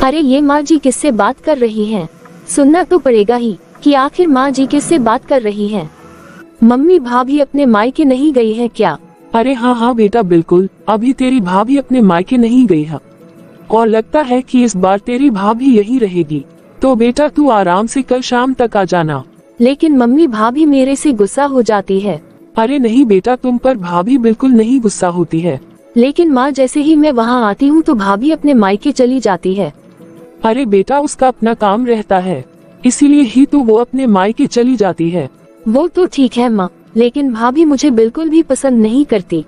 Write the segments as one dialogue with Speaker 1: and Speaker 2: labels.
Speaker 1: अरे ये माँ जी किससे बात कर रही हैं? सुनना तो पड़ेगा ही कि आखिर माँ जी किससे बात कर रही हैं। मम्मी भाभी अपने मायके नहीं गई है क्या?
Speaker 2: अरे हाँ बेटा बिल्कुल, अभी तेरी भाभी अपने मायके नहीं गई है और लगता है कि इस बार तेरी भाभी यहीं रहेगी। तो बेटा तू आराम से कल शाम तक आ जाना।
Speaker 1: लेकिन मम्मी भाभी मेरे से गुस्सा हो जाती है।
Speaker 2: अरे नहीं बेटा, तुम पर भाभी बिल्कुल नहीं गुस्सा होती है।
Speaker 1: लेकिन माँ जैसे ही मैं वहाँ आती हूँ तो भाभी अपने मायके चली जाती है।
Speaker 2: अरे बेटा उसका अपना काम रहता है, इसीलिए ही तो वो अपने मायके चली जाती है।
Speaker 1: वो तो ठीक है माँ, लेकिन भाभी मुझे बिल्कुल भी पसंद नहीं करती,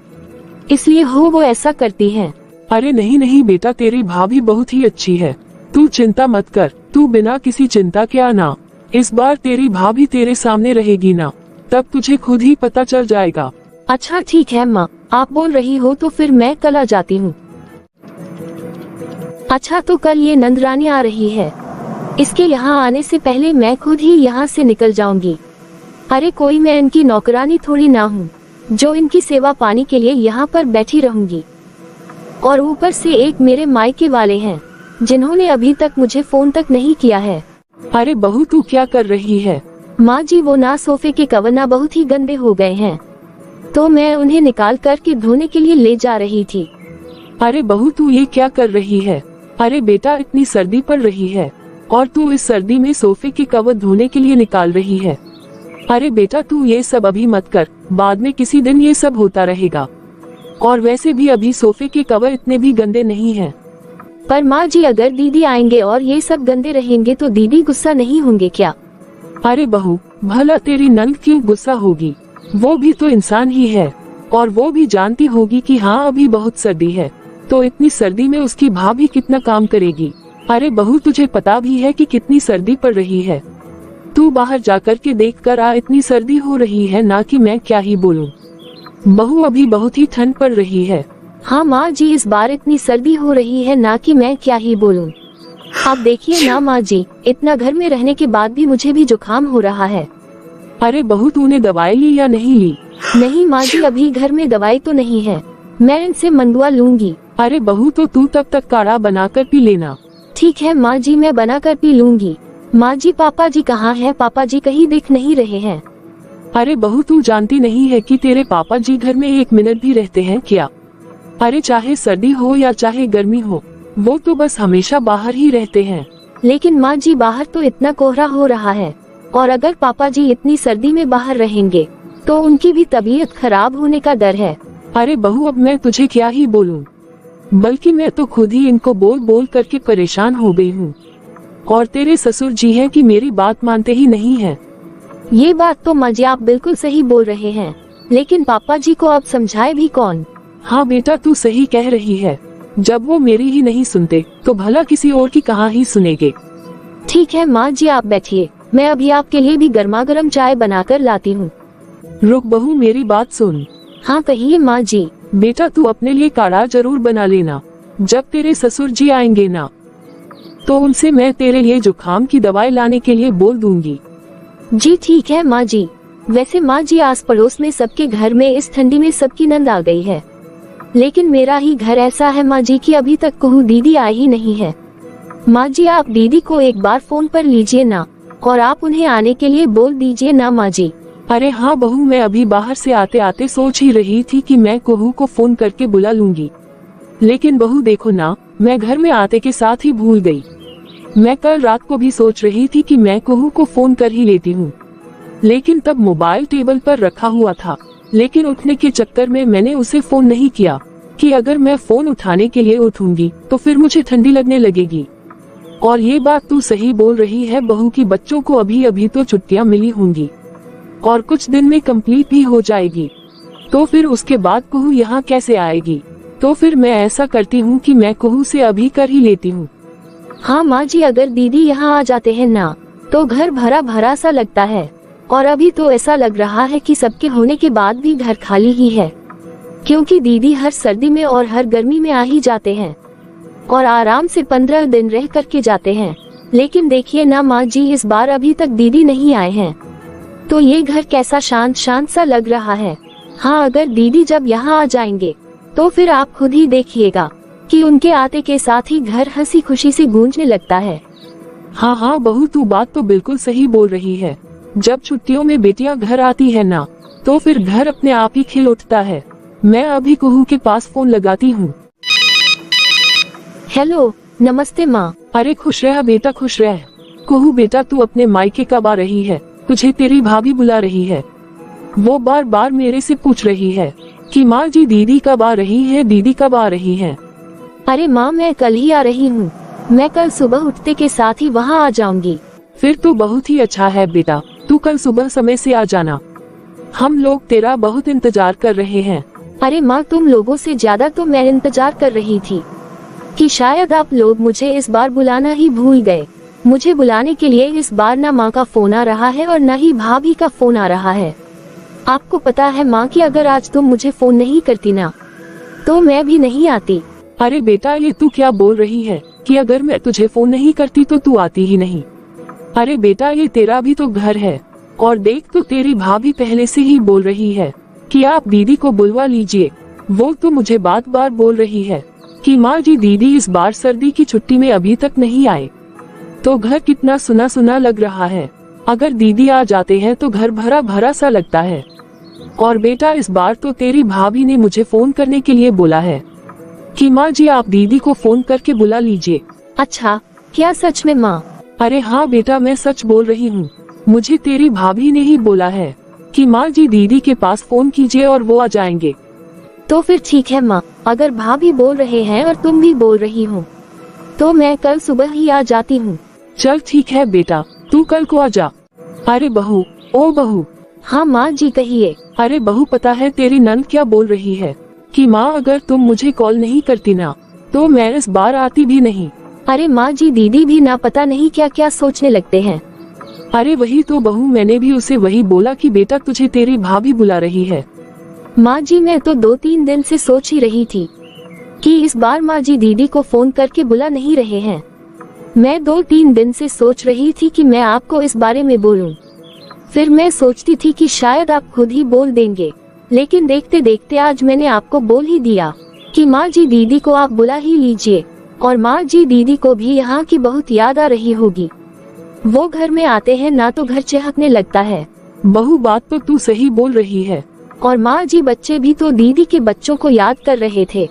Speaker 1: इसलिए वो ऐसा करती हैं।
Speaker 2: अरे नहीं बेटा, तेरी भाभी बहुत ही अच्छी है, तू चिंता मत कर। तू बिना किसी चिंता के आना, इस बार तेरी भाभी तेरे सामने रहेगी ना, तब तुझे खुद ही पता चल जाएगा।
Speaker 1: अच्छा ठीक है माँ, आप बोल रही हो तो फिर मैं कल आ जाती हूँ। अच्छा तो कल ये नंदरानी आ रही है, इसके यहाँ आने से पहले मैं खुद ही यहाँ से निकल जाऊंगी। अरे कोई मैं इनकी नौकरानी थोड़ी ना हूँ जो इनकी सेवा पानी के लिए यहाँ पर बैठी रहूंगी। और ऊपर से एक मेरे मायके वाले हैं जिन्होंने अभी तक मुझे फोन तक नहीं किया है।
Speaker 2: अरे बहू तू क्या कर रही है?
Speaker 1: माँ जी वो ना सोफे के कवर ना बहुत ही गंदे हो गए हैं, तो मैं उन्हें निकाल करके धोने के लिए ले जा रही थी।
Speaker 2: अरे बहू तू ये क्या कर रही है? अरे बेटा इतनी सर्दी पड़ रही है और तू इस सर्दी में सोफे के कवर धोने के लिए निकाल रही है। अरे बेटा तू ये सब अभी मत कर, बाद में किसी दिन ये सब होता रहेगा। और वैसे भी अभी सोफे के कवर इतने भी गंदे नहीं हैं।
Speaker 1: पर माँ जी अगर दीदी आएंगे और ये सब गंदे रहेंगे तो दीदी गुस्सा नहीं होंगे क्या?
Speaker 2: अरे बहू भला तेरी नंद क्यों गुस्सा होगी, वो भी तो इंसान ही है और वो भी जानती होगी कि हाँ अभी बहुत सर्दी है, तो इतनी सर्दी में उसकी भाभी कितना काम करेगी। अरे बहू तुझे पता भी है कि कितनी सर्दी पड़ रही है, तू बाहर जाकर के देख कर आ, इतनी सर्दी हो रही है ना कि मैं क्या ही बोलूं। बहू अभी बहुत ही ठंड पड़ रही है।
Speaker 1: हाँ माँ जी इस बार इतनी सर्दी हो रही है ना कि मैं क्या ही बोलूं। आप देखिए ना माँ जी, इतना घर में रहने के बाद भी मुझे भी जुकाम हो रहा है।
Speaker 2: अरे बहू तूने दवाई ली या नहीं ली?
Speaker 1: नहीं माँ जी अभी घर में दवाई तो नहीं है, मैं इनसे मंदवा लूंगी।
Speaker 2: अरे बहू तो तू तब तक काढ़ा बनाकर पी लेना।
Speaker 1: ठीक है माँ जी मैं बनाकर पी लूंगी। माँ जी पापा जी कहाँ हैं? पापा जी कहीं दिख नहीं रहे हैं।
Speaker 2: अरे बहू तू जानती नहीं है कि तेरे पापा जी घर में एक मिनट भी रहते हैं क्या? अरे चाहे सर्दी हो या चाहे गर्मी हो, वो तो बस हमेशा बाहर ही रहते हैं।
Speaker 1: लेकिन माँ जी बाहर तो इतना कोहरा हो रहा है, और अगर पापा जी इतनी सर्दी में बाहर रहेंगे तो उनकी भी तबीयत खराब होने का डर है।
Speaker 2: अरे बहू अब मैं तुझे क्या ही बोलूं, बल्कि मैं तो खुद ही इनको बोल बोल करके परेशान हो गई हूँ। और तेरे ससुर जी हैं कि मेरी बात मानते ही नहीं है।
Speaker 1: ये बात तो माँ जी आप बिल्कुल सही बोल रहे हैं, लेकिन पापा जी को अब समझाए भी कौन?
Speaker 2: हाँ बेटा तू सही कह रही है, जब वो मेरी ही नहीं सुनते तो भला किसी और की कहाँ ही सुनेंगे।
Speaker 1: ठीक है माँ जी आप बैठिए, मैं अभी आपके लिए भी गर्मा गर्म चाय बनाकर लाती हूँ।
Speaker 2: रुक बहू मेरी बात सुन।
Speaker 1: हाँ कहिए माँ जी।
Speaker 2: बेटा तू अपने लिए काढ़ा जरूर बना लेना, जब तेरे ससुर जी आएंगे ना तो उनसे मैं तेरे लिए जुकाम की दवाई लाने के लिए बोल दूंगी।
Speaker 1: जी ठीक है माँ जी। वैसे माँ जी आस पड़ोस में सबके घर में इस ठंडी में सबकी नंद आ गई है, लेकिन मेरा ही घर ऐसा है माँ जी कि अभी तक कहूँ दीदी आई ही नहीं है। माँ जी आप दीदी को एक बार फोन पर लीजिए ना, और आप उन्हें आने के लिए बोल दीजिए ना माँ जी।
Speaker 2: अरे हाँ बहू मैं अभी बाहर से आते आते सोच ही रही थी कि मैं कहू को फोन करके बुला लूंगी, लेकिन बहू देखो ना मैं घर में आते के साथ ही भूल गई। मैं कल रात को भी सोच रही थी कि मैं कहू को फोन कर ही लेती हूँ, लेकिन तब मोबाइल टेबल पर रखा हुआ था, लेकिन उठने के चक्कर में मैंने उसे फोन नहीं किया कि अगर मैं फोन उठाने के लिए उठूंगी तो फिर मुझे ठंडी लगने लगेगी। और ये बात तू सही बोल रही है बहू की बच्चों को अभी अभी तो छुट्टियां मिली होंगी और कुछ दिन में कंप्लीट भी हो जाएगी, तो फिर उसके बाद कहू यहाँ कैसे आएगी। तो फिर मैं ऐसा करती हूँ कि मैं कहू से अभी कर ही लेती हूँ।
Speaker 1: हाँ माँ जी अगर दीदी यहाँ आ जाते हैं ना तो घर भरा भरा सा लगता है, और अभी तो ऐसा लग रहा है कि सबके होने के बाद भी घर खाली ही है, क्योंकि दीदी हर सर्दी में और हर गर्मी में आ ही जाते हैं और आराम से 15 दिन रह करके जाते हैं। लेकिन देखिए ना माँ जी इस बार अभी तक दीदी नहीं आए हैं, तो ये घर कैसा शांत शांत सा लग रहा है। हाँ अगर दीदी जब यहाँ आ जाएंगे तो फिर आप खुद ही देखिएगा, कि उनके आते के साथ ही घर हंसी खुशी से गूंजने लगता है।
Speaker 2: हाँ हाँ बहू, तू बात तो बिल्कुल सही बोल रही है। जब छुट्टियों में बेटियां घर आती है ना, तो फिर घर अपने आप ही खिल उठता है। मैं अभी कुहू के पास फोन लगाती हूँ।
Speaker 1: हेलो, नमस्ते माँ।
Speaker 2: अरे खुश रह बेटा, खुश रह। कुहू बेटा, तू अपने मायके कब आ रही है? तुझे तेरी भाभी बुला रही है। वो बार बार मेरे से पूछ रही है कि माँ जी दीदी कब आ रही है, दीदी कब आ रही है।
Speaker 1: अरे माँ, मैं कल ही आ रही हूँ। मैं कल सुबह उठते के साथ ही वहाँ आ जाऊंगी।
Speaker 2: फिर तो बहुत ही अच्छा है बेटा, तू कल सुबह समय से आ जाना। हम लोग तेरा बहुत इंतजार कर रहे हैं।
Speaker 1: अरे माँ, तुम लोगों से ज्यादा तो मैं इंतजार कर रही थी कि शायद आप लोग मुझे इस बार बुलाना ही भूल गए। मुझे बुलाने के लिए इस बार ना माँ का फोन आ रहा है और न ही भाभी का फोन आ रहा है। आपको पता है माँ कि अगर आज तुम मुझे फोन नहीं करती ना, तो मैं भी नहीं आती।
Speaker 2: अरे बेटा, ये तू क्या बोल रही है कि अगर मैं तुझे फोन नहीं करती तो तू आती ही नहीं? अरे बेटा, ये तेरा भी तो घर है। और देख तो तेरी भाभी पहले से ही बोल रही है कि आप दीदी को बुलवा लीजिए। वो तो मुझे बार बार बोल रही है कि माँ जी दीदी इस बार सर्दी की छुट्टी में अभी तक नहीं आए। तो घर कितना सुना सुना लग रहा है। अगर दीदी आ जाते हैं तो घर भरा भरा सा लगता है। और बेटा, इस बार तो तेरी भाभी ने मुझे फोन करने के लिए बोला है कि माँ जी आप दीदी को फोन करके बुला लीजिए।
Speaker 1: अच्छा, क्या सच में माँ?
Speaker 2: अरे हाँ बेटा, मैं सच बोल रही हूँ। मुझे तेरी भाभी ने ही बोला है कि माँ जी दीदी के पास फोन कीजिए और वो आ जाएंगे।
Speaker 1: तो फिर ठीक है माँ, अगर भाभी बोल रहे हैं और तुम भी बोल रही हो तो मैं कल सुबह ही आ जाती हूँ।
Speaker 2: चल ठीक है बेटा, तू कल को आ जा। अरे बहू, ओ बहू।
Speaker 1: हाँ माँ जी, कहिए।
Speaker 2: अरे बहू, पता है तेरी नंद क्या बोल रही है कि माँ अगर तुम मुझे कॉल नहीं करती ना, तो मैं इस बार आती भी नहीं।
Speaker 1: अरे माँ जी, दीदी भी ना पता नहीं क्या क्या सोचने लगते हैं।
Speaker 2: अरे वही तो बहू, मैंने भी उसे वही बोला कि बेटा तुझे तेरी भाभी बुला रही है।
Speaker 1: माँ जी, मैं तो 2-3 दिन से सोच ही रही थी कि इस बार माँ जी दीदी को फोन करके बुला नहीं रहे हैं। मैं 2-3 दिन से सोच रही थी कि मैं आपको इस बारे में बोलूं। फिर मैं सोचती थी कि शायद आप खुद ही बोल देंगे, लेकिन देखते देखते आज मैंने आपको बोल ही दिया कि माँ जी दीदी को आप बुला ही लीजिए। और माँ जी दीदी को भी यहाँ की बहुत याद आ रही होगी। वो घर में आते हैं ना तो घर चहकने लगता है।
Speaker 2: बहू, बात तो तू सही बोल रही है।
Speaker 1: और माँ जी, बच्चे भी तो दीदी के बच्चों को याद कर रहे थे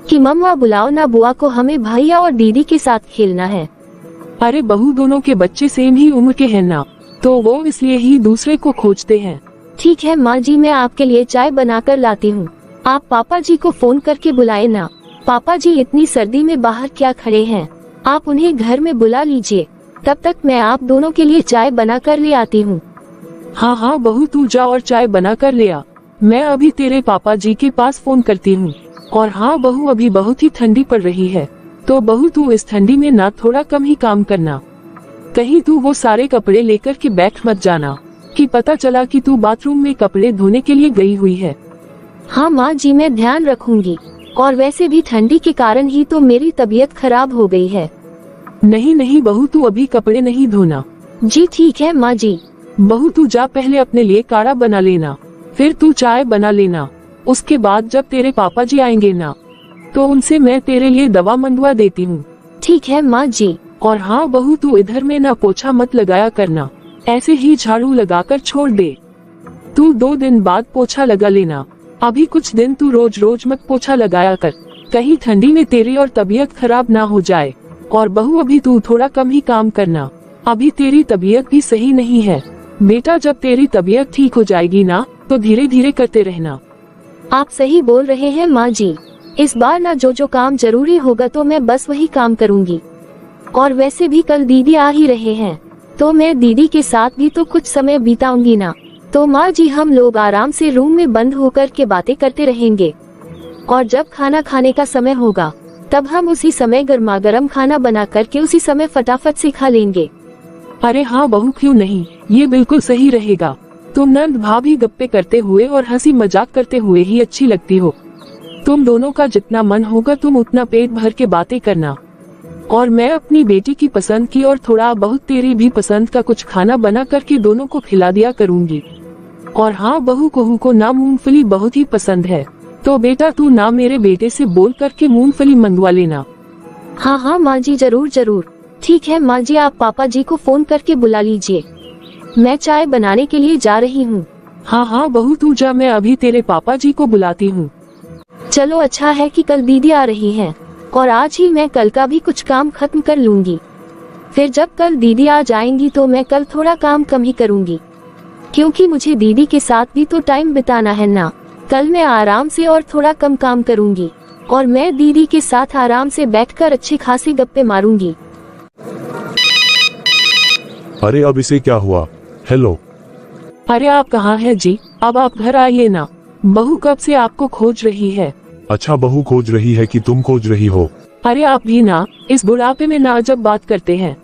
Speaker 1: कि मम्मा बुलाओ ना बुआ को, हमें भैया और दीदी के साथ खेलना है।
Speaker 2: अरे बहू, दोनों के बच्चे सेम ही उम्र के हैं ना, तो वो इसलिए ही दूसरे को खोजते हैं।
Speaker 1: ठीक है माँ जी, मैं आपके लिए चाय बनाकर लाती हूँ। आप पापा जी को फोन करके बुलाए ना। पापा जी इतनी सर्दी में बाहर क्या खड़े हैं, आप उन्हें घर में बुला लीजिए। तब तक मैं आप दोनों के लिए चाय बना कर ले आती हूँ।
Speaker 2: हाँ हाँ बहू, तू जा और चाय बना कर ले आ। मैं अभी तेरे पापा जी के पास फोन करती हूँ। और हाँ बहू, अभी बहुत ही ठंडी पड़ रही है, तो बहू तू इस ठंडी में ना थोड़ा कम ही काम करना। कहीं तू वो सारे कपड़े लेकर के बैठ मत जाना कि पता चला कि तू बाथरूम में कपड़े धोने के लिए गई हुई है।
Speaker 1: हाँ माँ जी, मैं ध्यान रखूंगी। और वैसे भी ठंडी के कारण ही तो मेरी तबीयत खराब हो गई है।
Speaker 2: नहीं नहीं बहू, तू अभी कपड़े नहीं धोना।
Speaker 1: जी ठीक है माँ जी।
Speaker 2: बहू, तू जा पहले अपने लिए काढ़ा बना लेना, फिर तू चाय बना लेना। उसके बाद जब तेरे पापा जी आएंगे ना, तो उनसे मैं तेरे लिए दवा मंगवा देती हूँ।
Speaker 1: ठीक है माँ जी।
Speaker 2: और हाँ बहू, तू इधर में ना पोछा मत लगाया करना, ऐसे ही झाड़ू लगाकर छोड़ दे। तू 2 दिन बाद पोछा लगा लेना। अभी कुछ दिन तू रोज रोज मत पोछा लगाया कर, कहीं ठंडी में तेरी और तबीयत खराब ना हो जाए। और बहू, अभी तू थोड़ा कम ही काम करना, अभी तेरी तबीयत भी सही नहीं है। बेटा, जब तेरी तबीयत ठीक हो जाएगी ना, तो धीरे धीरे करते रहना।
Speaker 1: आप सही बोल रहे हैं माँ जी। इस बार ना जो जो काम जरूरी होगा तो मैं बस वही काम करूँगी। और वैसे भी कल दीदी आ ही रहे हैं, तो मैं दीदी के साथ भी तो कुछ समय बिताऊंगी ना। तो माँ जी, हम लोग आराम से रूम में बंद होकर के बातें करते रहेंगे। और जब खाना खाने का समय होगा, तब हम उसी समय गर्मा गर्म खाना बना करके उसी समय फटाफट से खा लेंगे।
Speaker 2: अरे हाँ बहू, क्यों नहीं, ये बिल्कुल सही रहेगा। तुम नंद भाभी गप्पे करते हुए और हंसी मजाक करते हुए ही अच्छी लगती हो। तुम दोनों का जितना मन होगा तुम उतना पेट भर के बातें करना। और मैं अपनी बेटी की पसंद की और थोड़ा बहुत तेरी भी पसंद का कुछ खाना बना करके दोनों को खिला दिया करूँगी। और हाँ बहू, कुहू को ना मूंगफली बहुत ही पसंद है, तो बेटा तू ना मेरे बेटे से बोल करके मूंगफली मंगवा लेना।
Speaker 1: हाँ हाँ माँ जी, जरूर जरूर। ठीक है माँ जी, आप पापा जी को फोन करके बुला लीजिए, मैं चाय बनाने के लिए जा रही हूँ।
Speaker 2: हाँ हाँ बहू तू जा, मैं अभी तेरे पापा जी को बुलाती हूँ।
Speaker 1: चलो अच्छा है कि कल दीदी आ रही हैं और आज ही मैं कल का भी कुछ काम खत्म कर लूंगी। फिर जब कल दीदी आ जाएंगी तो मैं कल थोड़ा काम कम ही करूंगी, क्योंकि मुझे दीदी के साथ भी तो टाइम बिताना है ना। कल मैं आराम से और थोड़ा कम काम करूंगी और मैं दीदी के साथ आराम से बैठकर अच्छी खासी गप्पे मारूंगी।
Speaker 3: अरे अब इसे क्या हुआ? हेलो।
Speaker 2: अरे आप कहाँ हैं जी? अब आप घर आइए ना, बहू कब से आपको खोज रही है।
Speaker 3: अच्छा, बहू खोज रही है कि तुम खोज रही हो?
Speaker 2: अरे आप भी ना इस बुढ़ापे में ना जब बात करते हैं।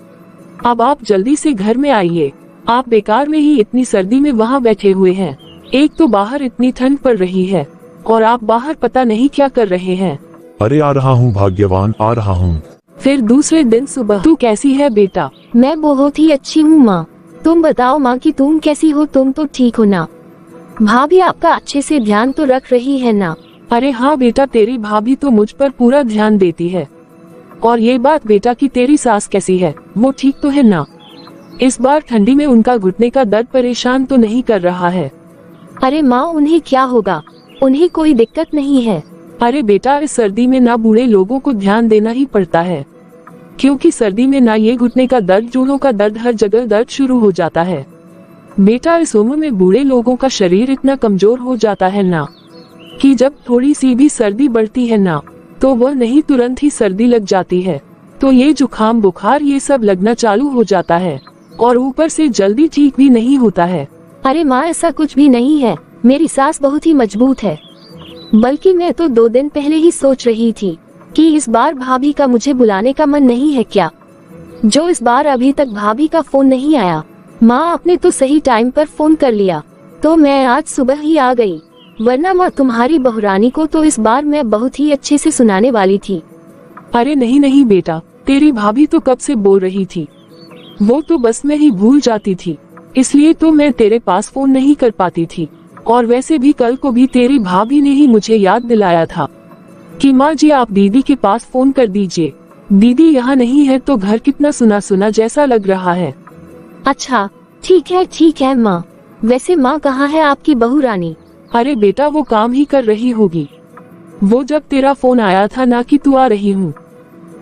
Speaker 2: अब आप जल्दी से घर में आइए, आप बेकार में ही इतनी सर्दी में वहाँ बैठे हुए हैं। एक तो बाहर इतनी ठंड पड़ रही है और आप बाहर पता नहीं क्या कर रहे हैं।
Speaker 3: अरे आ रहा हूँ भाग्यवान, आ रहा हूँ।
Speaker 2: फिर दूसरे दिन सुबह, तू कैसी है बेटा?
Speaker 1: मैं बहुत ही अच्छी हूँ माँ, तुम बताओ माँ कि तुम कैसी हो? तुम तो ठीक हो ना? भाभी आपका अच्छे से ध्यान तो रख रही है ना?
Speaker 2: अरे हाँ बेटा, तेरी भाभी तो मुझ पर पूरा ध्यान देती है। और ये बात बेटा कि तेरी सास कैसी है, वो ठीक तो है ना? इस बार ठंडी में उनका घुटने का दर्द परेशान तो नहीं कर रहा है?
Speaker 1: अरे माँ उन्हें क्या होगा, उन्हें कोई दिक्कत नहीं है।
Speaker 2: अरे बेटा इस सर्दी में ना बूढ़े लोगों को ध्यान देना ही पड़ता है, क्योंकि सर्दी में ना ये घुटने का दर्द, जोड़ों का दर्द, हर जगह दर्द शुरू हो जाता है। बेटा इस उम्र में बूढ़े लोगों का शरीर इतना कमजोर हो जाता है ना कि जब थोड़ी सी भी सर्दी बढ़ती है ना तो वह नहीं तुरंत ही सर्दी लग जाती है, तो ये जुकाम बुखार ये सब लगना चालू हो जाता है और ऊपर से जल्दी ठीक भी नहीं होता है।
Speaker 1: अरे माँ ऐसा कुछ भी नहीं है, मेरी सास बहुत ही मजबूत है। बल्कि मैं तो 2 दिन पहले ही सोच रही थी कि इस बार भाभी का मुझे बुलाने का मन नहीं है क्या, जो इस बार अभी तक भाभी का फोन नहीं आया। माँ आपने तो सही टाइम पर फोन कर लिया तो मैं आज सुबह ही आ गई, वरना माँ तुम्हारी बहुरानी को तो इस बार मैं बहुत ही अच्छे से सुनाने वाली थी।
Speaker 2: अरे नहीं नहीं बेटा, तेरी भाभी तो कब से बोल रही थी, वो तो बस में ही भूल जाती थी, इसलिए तो मैं तेरे पास फोन नहीं कर पाती थी। और वैसे भी कल को भी तेरी भाभी ने ही मुझे याद दिलाया था कि माँ जी आप दीदी के पास फोन कर दीजिए, दीदी यहाँ नहीं है तो घर कितना सुना सुना जैसा लग रहा है।
Speaker 1: अच्छा ठीक है माँ। वैसे माँ कहाँ है आपकी बहू रानी?
Speaker 2: अरे बेटा वो काम ही कर रही होगी, वो जब तेरा फोन आया था ना कि तू आ रही हूँ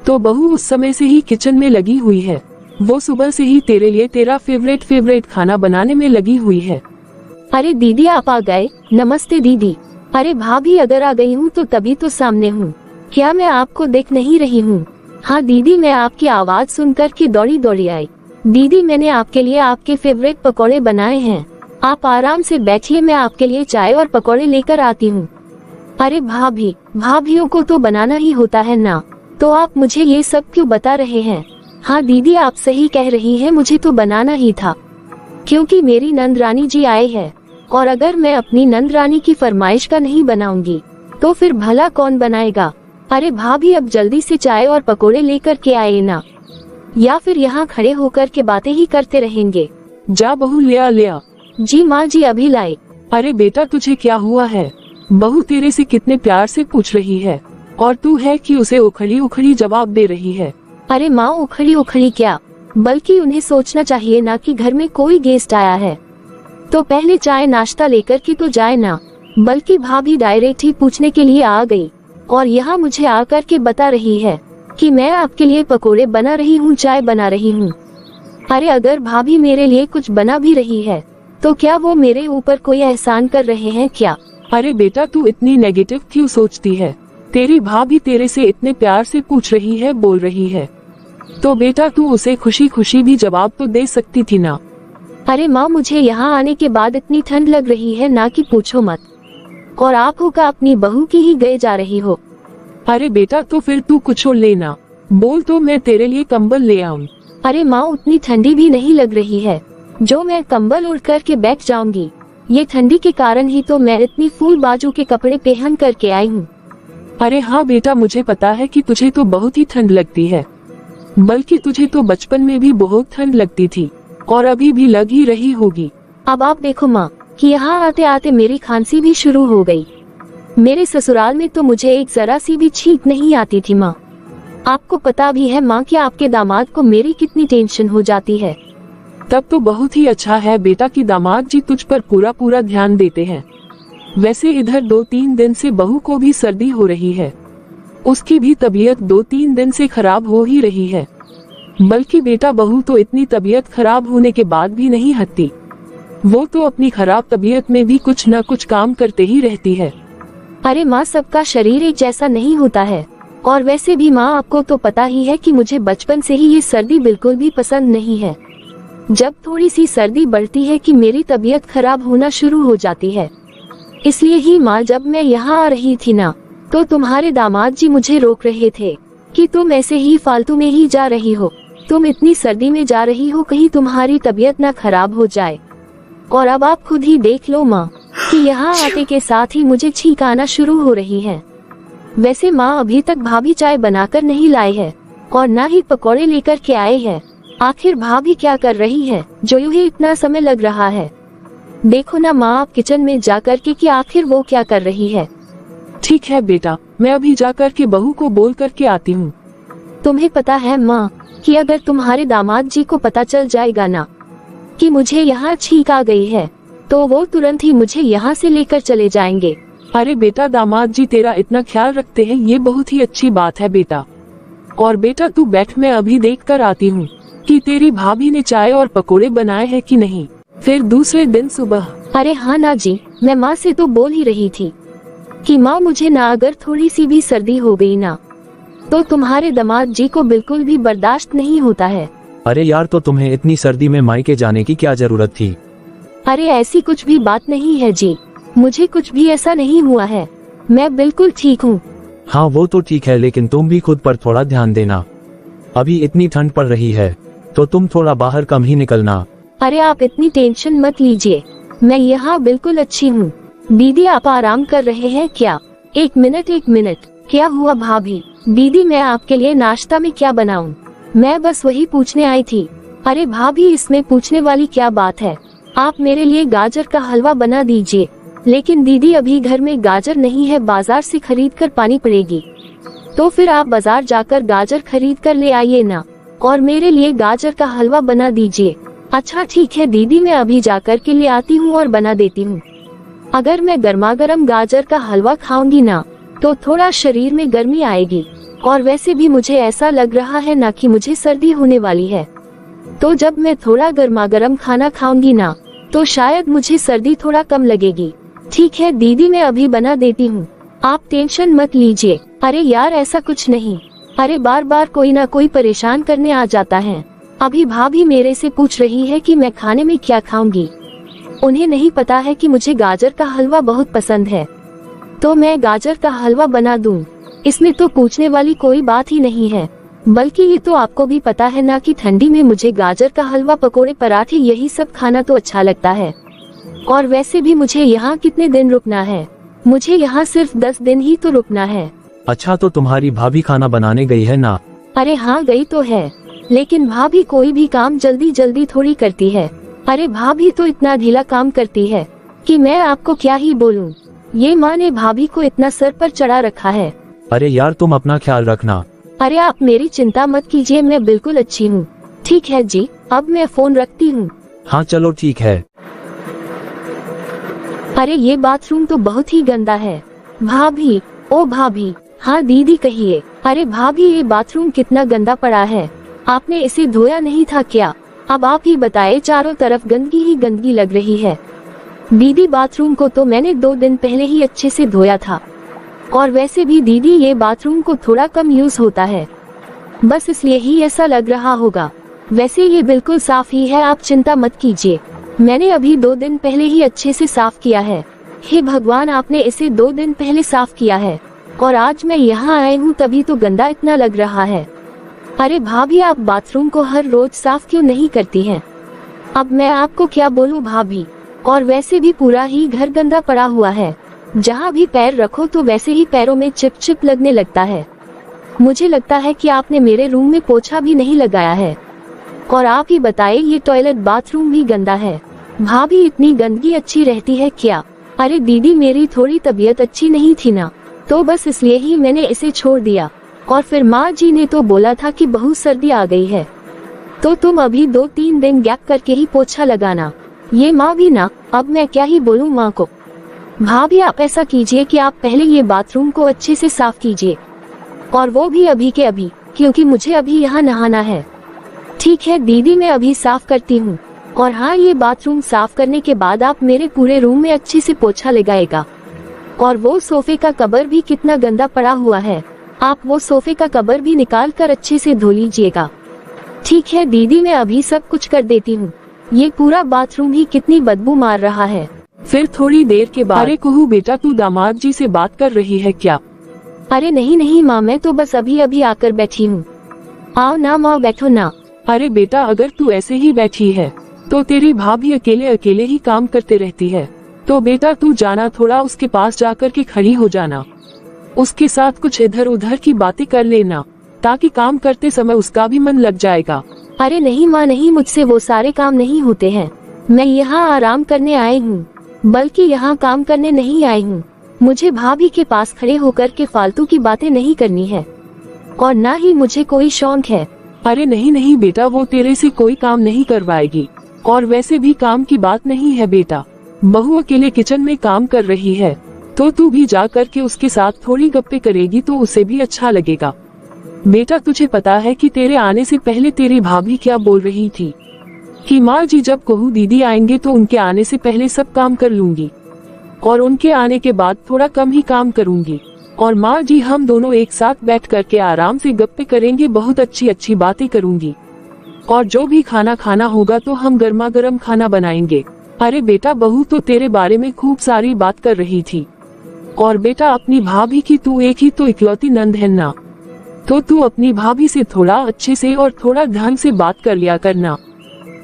Speaker 2: तो बहू उस समय से ही किचन में लगी हुई है, वो सुबह से ही तेरे लिए तेरा फेवरेट खाना बनाने में लगी हुई है।
Speaker 1: अरे दीदी आप आ गए, नमस्ते दीदी। अरे भाभी अगर आ गई हूँ तो तभी तो सामने हूँ, क्या मैं आपको देख नहीं रही हूँ? हाँ दीदी मैं आपकी आवाज सुनकर के दौड़ी दौड़ी आई। दीदी मैंने आपके लिए आपके फेवरेट पकौड़े बनाए हैं, आप आराम से बैठिए, मैं आपके लिए चाय और पकौड़े लेकर आती हूँ। अरे भाभी, भाभीियों को तो बनाना ही होता है ना, तो आप मुझे ये सब क्यों बता रहे हैं? हाँ दीदी आप सही कह रही हैं, मुझे तो बनाना ही था, क्योंकि मेरी नंदरानी जी आए हैं और अगर मैं अपनी नंदरानी की फरमाइश का नहीं बनाऊंगी तो फिर भला कौन बनाएगा? अरे भाभी अब जल्दी से चाय और पकोड़े लेकर के आए ना, या फिर यहाँ खड़े होकर के बातें ही करते रहेंगे?
Speaker 2: जा बहू ले आ।
Speaker 1: जी माँ जी अभी लाए।
Speaker 2: अरे बेटा तुझे क्या हुआ है, बहू तेरे से कितने प्यार से पूछ रही है और तू है कि उसे उखड़ी उखड़ी जवाब दे रही है।
Speaker 1: अरे माँ उखड़ी उखड़ी क्या, बल्कि उन्हें सोचना चाहिए ना कि घर में कोई गेस्ट आया है तो पहले चाय नाश्ता लेकर के तो जाए ना, बल्कि भाभी डायरेक्ट ही पूछने के लिए आ गई और यहाँ मुझे आकर के बता रही है कि मैं आपके लिए पकोड़े बना रही हूँ, चाय बना रही हूँ। अरे अगर भाभी मेरे लिए कुछ बना भी रही है तो क्या वो मेरे ऊपर कोई एहसान कर रहे हैं क्या?
Speaker 2: अरे बेटा तू इतनी नेगेटिव क्यों सोचती है, तेरी भाभी तेरे से इतने प्यार से पूछ रही है, बोल रही है, तो बेटा तू उसे खुशी खुशी भी जवाब तो दे सकती थी ना।
Speaker 1: अरे माँ मुझे यहाँ आने के बाद इतनी ठंड लग रही है ना कि पूछो मत, और आप हो का अपनी बहू की ही गए जा रही हो।
Speaker 2: अरे बेटा तो फिर तू कुछ और लेना, बोल तो मैं तेरे लिए कंबल ले आऊं।
Speaker 1: अरे माँ उतनी ठंडी भी नहीं लग रही है जो मैं कंबल उड़ कर के बैठ जाऊंगी, ये ठंडी के कारण ही तो मैं इतनी फुल बाजू के कपड़े पहन करके आई हूँ।
Speaker 2: अरे हाँ बेटा मुझे पता है कि तुझे तो बहुत ही ठंड लगती है, बल्कि तुझे तो बचपन में भी बहुत ठंड लगती थी और अभी भी लग ही रही होगी।
Speaker 1: अब आप देखो माँ कि यहाँ आते आते मेरी खांसी भी शुरू हो गई। मेरे ससुराल में तो मुझे एक जरा सी भी छींक नहीं आती थी माँ। आपको पता भी है माँ कि आपके दामाद को मेरी कितनी टेंशन हो जाती है।
Speaker 2: तब तो बहुत ही अच्छा है बेटा कि दामाद जी तुझ पर पूरा पूरा ध्यान देते हैं। वैसे इधर 2-3 दिन से बहू को भी सर्दी हो रही है, उसकी भी तबीयत 2-3 दिन से खराब हो ही रही है। बल्कि बेटा बहू तो इतनी तबीयत खराब होने के बाद भी नहीं हटती, वो तो अपनी खराब तबीयत में भी कुछ न कुछ काम करते ही रहती है।
Speaker 1: अरे माँ, सबका शरीर एक जैसा नहीं होता है। और वैसे भी माँ, आपको तो पता ही है कि मुझे बचपन से ही ये सर्दी बिल्कुल भी पसंद नहीं है। जब थोड़ी सी सर्दी बढ़ती है कि मेरी तबीयत खराब होना शुरू हो जाती है। इसलिए ही माँ, जब मैं यहाँ आ रही थी ना, तो तुम्हारे दामाद जी मुझे रोक रहे थे कि तुम ऐसे ही फालतू में ही जा रही हो, तुम इतनी सर्दी में जा रही हो, कहीं तुम्हारी तबीयत ना खराब हो जाए। और अब आप खुद ही देख लो माँ कि यहाँ आते के साथ ही मुझे छींक आना शुरू हो रही है। वैसे माँ, अभी तक भाभी चाय बनाकर नहीं लाए है और ना ही पकौड़े लेकर के आए हैं। आखिर भाभी क्या कर रही है जो यूं ही इतना समय लग रहा है? देखो ना माँ, आप किचन में जाकर के कि आखिर वो क्या कर रही है।
Speaker 2: ठीक है बेटा, मैं अभी जाकर के बहू को बोल करके आती हूँ।
Speaker 1: तुम्हें पता है माँ कि अगर तुम्हारे दामाद जी को पता चल जाएगा ना कि मुझे यहाँ छींक आ गई है, तो वो तुरंत ही मुझे यहाँ से लेकर चले जाएंगे।
Speaker 2: अरे बेटा, दामाद जी तेरा इतना ख्याल रखते हैं, ये बहुत ही अच्छी बात है बेटा। और बेटा तू बैठ, मैं अभी देख कर आती हूँ कि तेरी भाभी ने चाय और पकोड़े बनाए हैं कि नहीं। फिर दूसरे दिन सुबह।
Speaker 1: अरे हाँ ना जी, मैं माँ से तो बोल ही रही थी कि माँ, मुझे ना अगर थोड़ी सी भी सर्दी हो गई ना, तो तुम्हारे दामाद जी को बिल्कुल भी बर्दाश्त नहीं होता है।
Speaker 4: अरे यार, तो तुम्हें इतनी सर्दी में मायके जाने की क्या जरूरत थी?
Speaker 1: अरे ऐसी कुछ भी बात नहीं है जी, मुझे कुछ भी ऐसा नहीं हुआ है, मैं बिल्कुल ठीक हूँ।
Speaker 4: हाँ वो तो ठीक है, लेकिन तुम भी खुद पर थोड़ा ध्यान देना। अभी इतनी ठंड पड़ रही है तो तुम थोड़ा बाहर कम ही निकलना।
Speaker 1: अरे आप इतनी टेंशन मत लीजिए, मैं यहाँ बिल्कुल अच्छी हूँ। दीदी आप आराम कर रहे हैं क्या? एक मिनट, क्या हुआ भाभी? दीदी मैं आपके लिए नाश्ता में क्या बनाऊं? मैं बस वही पूछने आई थी। अरे भाभी, इसमें पूछने वाली क्या बात है, आप मेरे लिए गाजर का हलवा बना दीजिए। लेकिन दीदी अभी घर में गाजर नहीं है, बाजार से खरीद कर पानी पड़ेगी। तो फिर आप बाजार जाकर गाजर खरीद कर ले आइए ना, और मेरे लिए गाजर का हलवा बना दीजिए। अच्छा ठीक है दीदी, मैं अभी जाकर के ले आती हूँ और बना देती हूँ। अगर मैं गर्मा गर्म गाजर का हलवा खाऊंगी ना, तो थोड़ा शरीर में गर्मी आएगी। और वैसे भी मुझे ऐसा लग रहा है ना कि मुझे सर्दी होने वाली है, तो जब मैं थोड़ा गर्मा गर्म खाना खाऊंगी ना, तो शायद मुझे सर्दी थोड़ा कम लगेगी। ठीक है दीदी, मैं अभी बना देती हूँ, आप टेंशन मत लीजिए। अरे यार ऐसा कुछ नहीं, अरे बार बार कोई ना कोई परेशान करने आ जाता है। अभी भाभी मेरे से पूछ रही है कि मैं खाने में क्या खाऊंगी। उन्हें नहीं पता है कि मुझे गाजर का हलवा बहुत पसंद है, तो मैं गाजर का हलवा बना दूं। इसमें तो पूछने वाली कोई बात ही नहीं है। बल्कि ये तो आपको भी पता है ना कि ठंडी में मुझे गाजर का हलवा, पकोड़े, पराठे यही सब खाना तो अच्छा लगता है। और वैसे भी मुझे यहाँ कितने दिन रुकना है? मुझे यहाँ सिर्फ 10 दिन ही तो रुकना है।
Speaker 4: अच्छा, तो तुम्हारी भाभी खाना बनाने गई है ना?
Speaker 1: अरे हाँ गई तो है, लेकिन भाभी कोई भी काम जल्दी जल्दी थोड़ी करती है। अरे भाभी तो इतना ढीला काम करती है कि मैं आपको क्या ही बोलूं। ये माँ ने भाभी को इतना सर पर चढ़ा रखा है।
Speaker 4: अरे यार, तुम अपना ख्याल रखना।
Speaker 1: अरे आप मेरी चिंता मत कीजिए, मैं बिल्कुल अच्छी हूँ। ठीक है जी, अब मैं फोन रखती हूँ।
Speaker 4: हाँ चलो ठीक है।
Speaker 1: अरे ये बाथरूम तो बहुत ही गंदा है। भाभी, ओ भाभी। हाँ दीदी कहिए। अरे भाभी, ये बाथरूम कितना गंदा पड़ा है, आपने इसे धोया नहीं था क्या? अब आप ही बताएं, चारों तरफ गंदगी ही गंदगी लग रही है। दीदी बाथरूम को तो मैंने 2 दिन पहले ही अच्छे से धोया था। और वैसे भी दीदी ये बाथरूम को थोड़ा कम यूज होता है, बस इसलिए ही ऐसा लग रहा होगा। वैसे ये बिल्कुल साफ ही है, आप चिंता मत कीजिए। मैंने अभी 2 दिन पहले ही अच्छे से साफ किया है। हे भगवान, आपने इसे 2 दिन पहले साफ किया है और आज मैं यहाँ आई हूँ तभी तो गंदा इतना लग रहा है। अरे भाभी, आप बाथरूम को हर रोज साफ क्यों नहीं करती हैं? अब मैं आपको क्या बोलूँ भाभी। और वैसे भी पूरा ही घर गंदा पड़ा हुआ है, जहाँ भी पैर रखो तो वैसे ही पैरों में चिप चिप लगने लगता है। मुझे लगता है कि आपने मेरे रूम में पोछा भी नहीं लगाया है। और आप ही बताइए, ये टॉयलेट बाथरूम भी गंदा है। भाभी, इतनी गंदगी अच्छी रहती है क्या? अरे दीदी, मेरी थोड़ी तबीयत अच्छी नहीं थी ना, तो बस इसलिए ही मैंने इसे छोड़ दिया। और फिर माँ जी ने तो बोला था कि बहुत सर्दी आ गई है, तो तुम अभी 2-3 दिन गैप करके ही पोछा लगाना। ये माँ भी ना, अब मैं क्या ही बोलूँ माँ को। भाभी, आप ऐसा कीजिए कि आप पहले ये बाथरूम को अच्छे से साफ कीजिए, और वो भी अभी के अभी, क्योंकि मुझे अभी यहाँ नहाना है। ठीक है दीदी, मैं अभी साफ करती हूँ। और हाँ, ये बाथरूम साफ करने के बाद आप मेरे पूरे रूम में अच्छे से पोछा लगाएगा। और वो सोफे का कवर भी कितना गंदा पड़ा हुआ है, आप वो सोफे का कवर भी निकाल कर अच्छे से धो लीजिएगा। ठीक है दीदी, मैं अभी सब कुछ कर देती हूँ। ये पूरा बाथरूम ही कितनी बदबू मार रहा है।
Speaker 2: फिर थोड़ी देर के बाद, अरे कुहू बेटा, तू दामाद जी से बात कर रही है क्या?
Speaker 1: अरे नहीं नहीं माँ, मैं तो बस अभी अभी आकर बैठी हूँ। आओ ना माँ, बैठो ना।
Speaker 2: अरे बेटा, अगर तू ऐसे ही बैठी है तो तेरी भाभी अकेले अकेले ही काम करते रहती है, तो बेटा तू जाना, थोड़ा उसके पास जाकर के खड़ी हो जाना, उसके साथ कुछ इधर उधर की बातें कर लेना, ताकि काम करते समय उसका भी मन लग जाएगा।
Speaker 1: अरे नहीं माँ नहीं, मुझसे वो सारे काम नहीं होते हैं। मैं यहाँ आराम करने आई हूँ, बल्कि यहाँ काम करने नहीं आई हूँ। मुझे भाभी के पास खड़े होकर के फालतू की बातें नहीं करनी है, और ना ही मुझे कोई शौक है।
Speaker 2: अरे नहीं नहीं बेटा, वो तेरे से कोई काम नहीं करवाएगी, और वैसे भी काम की बात नहीं है बेटा। बहू अकेले किचन में काम कर रही है, तो तू भी जा कर के उसके साथ थोड़ी गप्पे करेगी तो उसे भी अच्छा लगेगा। बेटा, तुझे पता है कि तेरे आने से पहले तेरी भाभी क्या बोल रही थी कि माँ जी जब कहू दीदी आएंगे तो उनके आने से पहले सब काम कर लूंगी, और उनके आने के बाद थोड़ा कम ही काम करूंगी, और माँ जी हम दोनों एक साथ बैठ करके आराम से गप्पे करेंगे, बहुत अच्छी अच्छी बातें करूंगी, और जो भी खाना खाना होगा तो हम गर्मा गर्म खाना बनाएंगे। अरे बेटा, बहू तो तेरे बारे में खूब सारी बात कर रही थी, और बेटा अपनी भाभी की तू एक ही तो इकलौती नंद है ना, तो तू अपनी भाभी से थोड़ा अच्छे से और थोड़ा ढंग से बात कर लिया करना।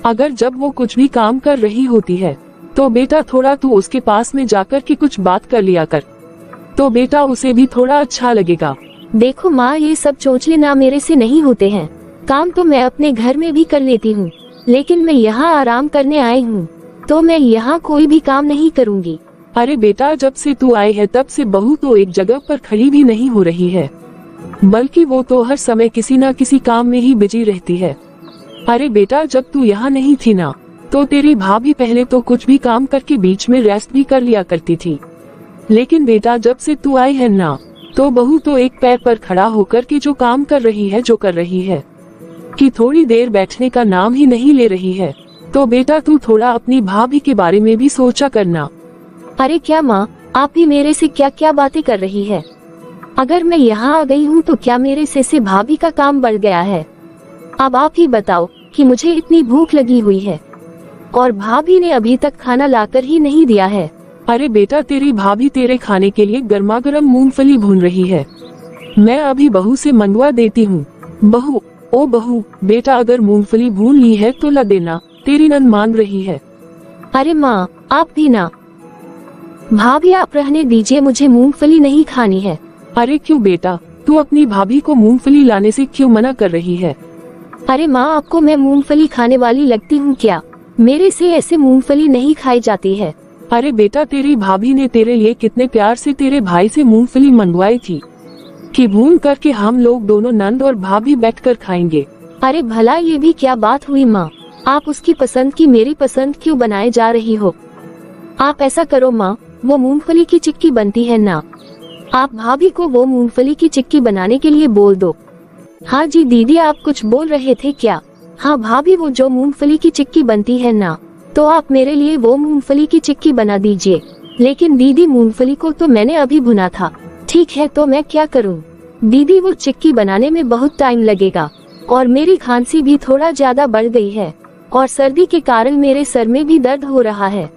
Speaker 2: अगर जब वो कुछ भी काम कर रही होती है तो बेटा थोड़ा तू उसके पास में जाकर के कुछ बात कर लिया कर, तो बेटा उसे भी थोड़ा अच्छा लगेगा।
Speaker 1: देखो माँ, ये सब चोंचले ना मेरे से नहीं होते हैं। काम तो मैं अपने घर में भी कर लेती हूँ, लेकिन मैं यहाँ आराम करने आई हूँ, तो मैं यहाँ कोई भी काम नहीं करूँगी।
Speaker 2: अरे बेटा, जब से तू आई है तब से बहू तो एक जगह पर खड़ी भी नहीं हो रही है, बल्कि वो तो हर समय किसी न किसी काम में ही बिजी रहती है। अरे बेटा, जब तू यहाँ नहीं थी ना, तो तेरी भाभी पहले तो कुछ भी काम करके बीच में रेस्ट भी कर लिया करती थी, लेकिन बेटा जब से तू आई है ना, तो बहू तो एक पैर पर खड़ा होकर के जो काम कर रही है, जो कर रही है, कि थोड़ी देर बैठने का नाम ही नहीं ले रही है। तो बेटा तू थोड़ा अपनी भाभी के बारे में भी सोचा करना।
Speaker 1: अरे क्या माँ, आप भी मेरे से क्या क्या बातें कर रही है? अगर मैं यहाँ आ गई हूँ तो क्या मेरे से भाभी का काम बढ़ गया है? अब आप ही बताओ कि मुझे इतनी भूख लगी हुई है, और भाभी ने अभी तक खाना लाकर ही नहीं दिया है।
Speaker 2: अरे बेटा, तेरी भाभी तेरे खाने के लिए गर्मा गर्म मूंगफली भून रही है, मैं अभी बहू से मंगवा देती हूँ। बहू, ओ बहू, बेटा अगर मूंगफली भून ली है तो ला देना, तेरी नंद मान रही है।
Speaker 1: अरे माँ, आप भी ना। भाभी आप रहने दीजिए, मुझे मूंगफली नहीं खानी है।
Speaker 2: अरे क्यों बेटा, तू अपनी भाभी को मूंगफली लाने से क्यों मना कर रही है?
Speaker 1: अरे माँ, आपको मैं मूंगफली खाने वाली लगती हूँ क्या? मेरे से ऐसे मूंगफली नहीं खाई जाती है।
Speaker 2: अरे बेटा, तेरी भाभी ने तेरे लिए कितने प्यार से तेरे भाई से मूंगफली मंगवाई थी कि भून करके हम लोग दोनों नंद और भाभी बैठकर खाएंगे।
Speaker 1: अरे भला ये भी क्या बात हुई माँ, आप उसकी पसंद की मेरी पसंद क्यों बनाए जा रही हो? आप ऐसा करो माँ, वो मूंगफली की चिक्की बनती है ना, आप भाभी को वो मूंगफली की चिक्की बनाने के लिए बोल दो। हाँ जी दीदी, आप कुछ बोल रहे थे क्या? हाँ भाभी, वो जो मूंगफली की चिक्की बनती है ना, तो आप मेरे लिए वो मूंगफली की चिक्की बना दीजिए। लेकिन दीदी, मूंगफली को तो मैंने अभी भुना था। ठीक है, तो मैं क्या करूँ? दीदी, वो चिक्की बनाने में बहुत टाइम लगेगा, और मेरी खांसी भी थोड़ा ज्यादा बढ़ गई है, और सर्दी के कारण मेरे सर में भी दर्द हो रहा है।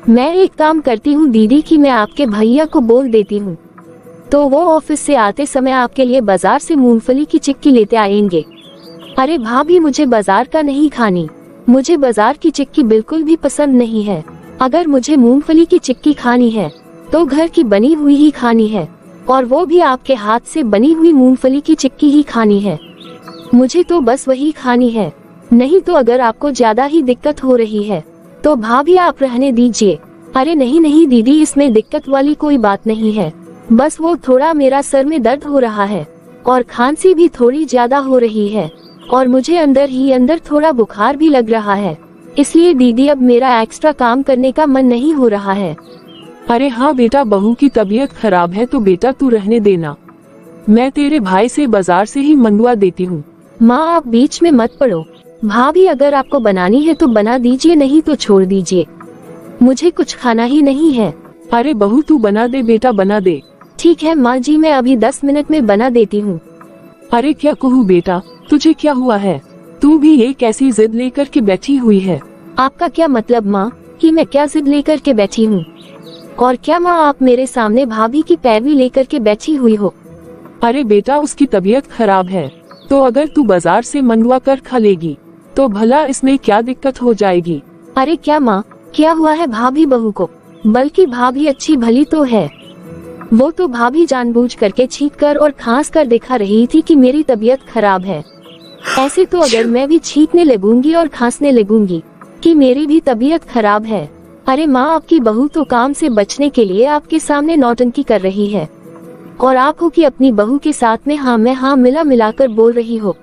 Speaker 1: मैं एक काम करती हूँ दीदी कि मैं आपके भैया को बोल देती हूँ, तो वो ऑफिस से आते समय आपके लिए बाजार से मूंगफली की चिक्की लेते आएंगे। अरे भाभी, मुझे बाजार का नहीं खानी, मुझे बाजार की चिक्की बिल्कुल भी पसंद नहीं है। अगर मुझे मूंगफली की चिक्की खानी है तो घर की बनी हुई ही खानी है, और वो भी आपके हाथ से बनी हुई मूंगफली की चिक्की ही खानी है। मुझे तो बस वही खानी है। नहीं तो अगर आपको ज्यादा ही दिक्कत हो रही है तो भाभी आप रहने दीजिए, अरे नहीं नहीं दीदी, इसमें दिक्कत वाली कोई बात नहीं है। बस वो थोड़ा मेरा सर में दर्द हो रहा है और खांसी भी थोड़ी ज्यादा हो रही है और मुझे अंदर ही अंदर थोड़ा बुखार भी लग रहा है। इसलिए दीदी अब मेरा एक्स्ट्रा काम करने का मन नहीं हो रहा है।
Speaker 2: अरे हाँ बेटा, बहू की तबीयत खराब है तो बेटा तू रहने देना, मैं तेरे भाई से बाजार से ही मंगवा देती हूँ।
Speaker 1: माँ आप बीच में मत पड़ो। भाभी अगर आपको बनानी है तो बना दीजिए, नहीं तो छोड़ दीजिए, मुझे कुछ खाना ही नहीं है।
Speaker 2: अरे बहू तू बना दे बेटा, बना दे।
Speaker 1: ठीक है माँ जी, मैं अभी 10 मिनट में बना देती हूँ।
Speaker 2: अरे क्या कहूँ बेटा, तुझे क्या हुआ है? तू भी ये कैसी जिद लेकर के बैठी हुई है?
Speaker 1: आपका क्या मतलब माँ कि मैं क्या जिद लेकर के बैठी हूँ? और क्या माँ आप मेरे सामने भाभी की पैरवी लेकर के बैठी हुई हो?
Speaker 2: अरे बेटा उसकी तबीयत खराब है तो अगर तू बाजार से मंगवा कर खा लेगी तो भला इसमें क्या दिक्कत हो जाएगी?
Speaker 1: अरे क्या माँ, क्या हुआ है भाभी बहू को? बल्कि भाभी अच्छी भली तो है, वो तो भाभी जानबूझ करके छींक कर और खांस कर दिखा रही थी कि मेरी तबीयत खराब है। ऐसे तो अगर मैं भी छींकने लगूंगी और खांसने लगूंगी कि मेरी भी तबीयत खराब है। अरे माँ, आपकी बहू तो काम से बचने के लिए आपके सामने नौटंकी कर रही है और आप हो कि अपनी बहू के साथ में हाँ में हाँ मिलाकर बोल रही हो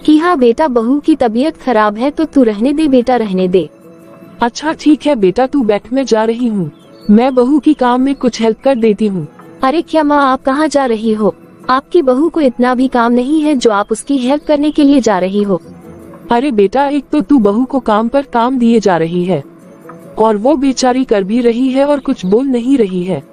Speaker 1: कि हाँ बेटा बहू की तबीयत खराब है तो तू रहने दे बेटा, रहने दे।
Speaker 2: अच्छा ठीक है बेटा तू बैठ, मैं जा रही हूँ, मैं बहू की काम में कुछ हेल्प कर देती हूँ।
Speaker 1: अरे क्या माँ, आप कहाँ जा रही हो? आपकी बहू को इतना भी काम नहीं है जो आप उसकी हेल्प करने के लिए जा रही हो।
Speaker 2: अरे बेटा एक तो तू बहू को काम पर काम दिए जा रही है और वो बेचारी कर भी रही है और कुछ बोल नहीं रही है,